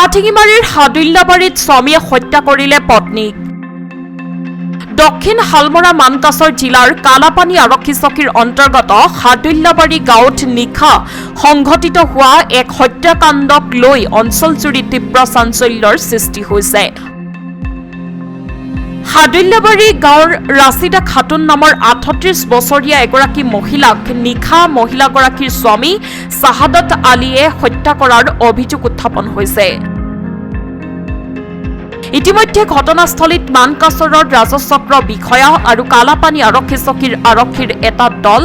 হাটিঙিমাৰীৰ হাদুল্যাবাৰীত স্বামীয়ে হত্যা কৰিলে পত্নীক। দক্ষিণ শালমৰা মানকাছৰ জিলাৰ কালাপানী আৰক্ষী চকীৰ অন্তৰ্গত হাদুল্যাবাৰী গাঁৱত নিশা সংঘটিত হোৱা এক হত্যাকাণ্ডক লৈ অঞ্চলজুৰি তীব্ৰ চাঞ্চল্যৰ সৃষ্টি হৈছে। হাদুল্যাবাৰী গাঁৱৰ ৰাছিদা খাতুন নামৰ ৩৮ বছৰীয়া এগৰাকী মহিলাক নিশা মহিলাগৰাকীৰ স্বামী শাহাদত আলীয়ে হত্যা কৰাৰ অভিযোগ উত্থাপন হৈছে। ইতিমধ্যে ঘটনাস্থলীত মানকাছৰৰ ৰাজচক্ৰ বিষয়া আৰু কালাপানী আৰক্ষী চকীৰ আৰক্ষীৰ এটা দল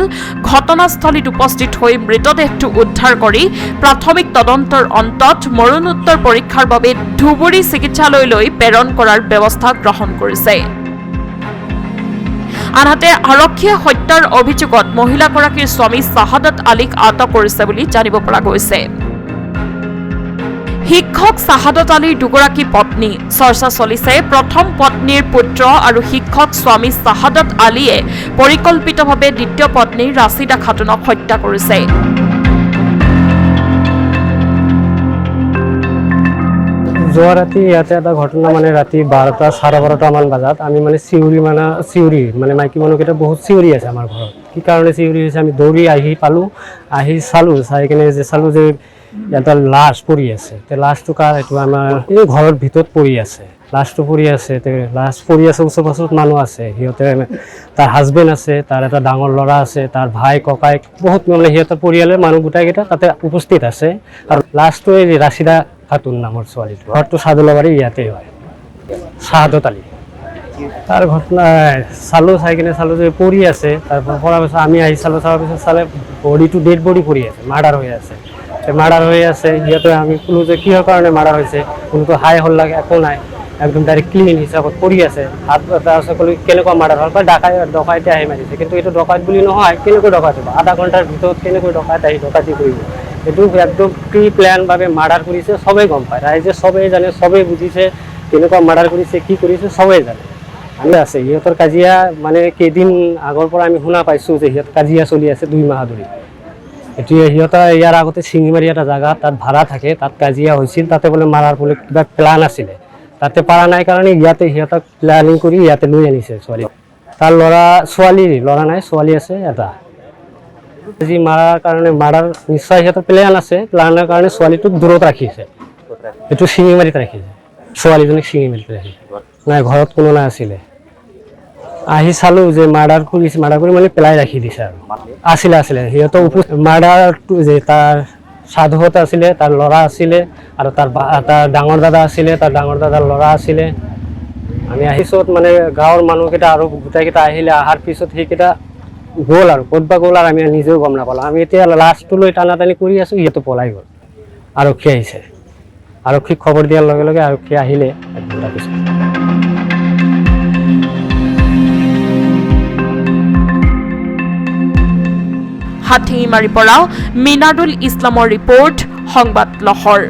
ঘটনাস্থলীত উপস্থিত হৈ মৃতদেহটো উদ্ধাৰ কৰি প্ৰাথমিক তদন্তৰ অন্তত মৰণোত্তৰ পৰীক্ষাৰ বাবে ধুবুৰী চিকিৎসালয়লৈ প্ৰেৰণ কৰাৰ ব্যৱস্থা গ্ৰহণ কৰিছে। আনহাতে আৰক্ষীয়ে হত্যাৰ অভিযোগত মহিলাগৰাকীৰ স্বামী শাহাদত আলীক আটক কৰিছে বুলি জানিব পৰা গৈছে। শিক্ষক শাহাদত আলীৰ দুগৰাকী পত্নী। চৰ্চা চলিছে প্ৰথম পত্নীৰ পুত্ৰ আৰু শিক্ষক স্বামী শাহাদত আলীয়ে পৰিকল্পিতভাৱে দ্বিতীয় পত্নী ৰাছিদা খাতুনক হত্যা কৰিছে। যোৱা ৰাতি ইয়াতে এটা ঘটনা ৰাতি 12টা 12:30 মান বজাত আমি চিঞৰি মাইকী মানুহকেইটা বহুত চিঞৰি আছে আমাৰ ঘৰত। কি কাৰণে চিঞৰি আছে আমি দৌৰি আহি চালোঁ চাই কিনে যে চালোঁ যে এটা লাশ পৰি আছে। লাশটো কাৰ এইটো আমাৰ এই ঘৰৰ ভিতৰত পৰি আছে। লাশটো পৰি আছে ওচৰ পাছত মানুহ আছে। সিহঁতে তাৰ হাজবেণ্ড আছে, তাৰ এটা ডাঙৰ ল'ৰা আছে, তাৰ ভাই ককাইক বহুত সিহঁতৰ পৰিয়ালৰ মানুহ গোটাইকেইটা তাতে উপস্থিত আছে। আৰু লাশটো এই ৰাছিদা খাতুন নামৰ ছোৱালীটো ঘৰটো সাদুল্যাবাৰী ইয়াতে হয়, শাহাদত আলী। তাৰ ঘটনা চাই কিনে চালোঁ যে পৰি আছে। তাৰপৰা পৰাৰ পিছত আমি আহি চালোঁ, চোৱাৰ পিছত চালে বডিটো ডেড বডি পৰি আছে, মাৰ্ডাৰ হৈ আছে। সিহঁতে আমি ক'লোঁ যে কিহৰ কাৰণে মাৰ্ডাৰ হৈছে, কোনোটো হাই হল্লা একো নাই, একদম ডাইৰেক্ট ক্লিন হিচাপত পৰি আছে। তাৰপিছত ক'লোঁ কেনেকুৱা মাৰ্ডাৰ হ'ল, ডকাইতে আহি মাৰিছে। কিন্তু এইটো ডকাইত বুলি নহয়, কেনেকৈ ডকাইত হ'ব, আধা ঘণ্টাৰ ভিতৰত কেনেকৈ ডকাইত আহি ডকাইতি কৰিব। এইটো একদম প্ৰি প্লেনভাৱে মাৰ্ডাৰ কৰিছে, চবেই গম পায়, ৰাইজে চবেই জানে, চবেই বুজিছে কেনেকুৱা মাৰ্ডাৰ কৰিছে, কি কৰিছে চবেই জানে। আমি আছে সিহঁতৰ কাজিয়া কেইদিন আগৰ পৰা আমি শুনা পাইছোঁ যে সিহঁত কাজিয়া চলি আছে 2 মাহ ধৰি। এতিয়া সিহঁতৰ ইয়াৰ আগতে চিঙিমাৰী এটা জাগা তাত ভাড়া থাকে, তাত কাজিয়া হৈছিল। তাতে বোলে মাৰাৰ বোলে কিবা প্লান আছিলে, তাতে পাৰা নাই কাৰণে ইয়াতে সিহঁতক প্লেনিং কৰি ইয়াতে লৈ আনিছে ছোৱালী। তাৰ ল'ৰা নাই, ছোৱালী আছে এটা। যি মাৰাৰ কাৰণে নিশ্চয় সিহঁতৰ প্লেন আছে, প্লেনৰ কাৰণে ছোৱালীটোক দূৰত ৰাখিছে। এইটো চিঙিমাৰীত ৰাখিছে, ছোৱালীজনীক চিঙিমাৰীত ৰাখিছে। নাই ঘৰত কোনো নাছিলে। আহি চালোঁ যে মাৰ্ডাৰ কৰি পেলাই ৰাখি দিছে। আৰু আছিলে সিহঁতৰ মাৰ্ডাৰটো যে তাৰ সাধুত আছিলে, তাৰ ল'ৰা আছিলে আৰু তাৰ ডাঙৰ দাদা আছিলে, তাৰ ডাঙৰ দাদাৰ ল'ৰা আছিলে। আমি আহিছোঁ গাঁৱৰ মানুহকেইটা আৰু গোটেইকেইটা আহিলে। অহাৰ পিছত সেইকেইটা গ'ল আৰু ক'ত বা গ'ল আৰু আমি নিজেও গম নাপালোঁ। আমি এতিয়া লাষ্টটো লৈ টানাটানি কৰি আছোঁ, সিহঁতে পলাই গ'ল। আৰক্ষী আহিছে, আৰক্ষীক খবৰ দিয়াৰ লগে লগে আৰক্ষী আহিলে 1 ঘণ্টা পিছত। হাটিঙিমাৰীৰ পৰা মিনাৰুল ইছলামৰ ৰিপৰ্ট, সংবাদ লহৰ।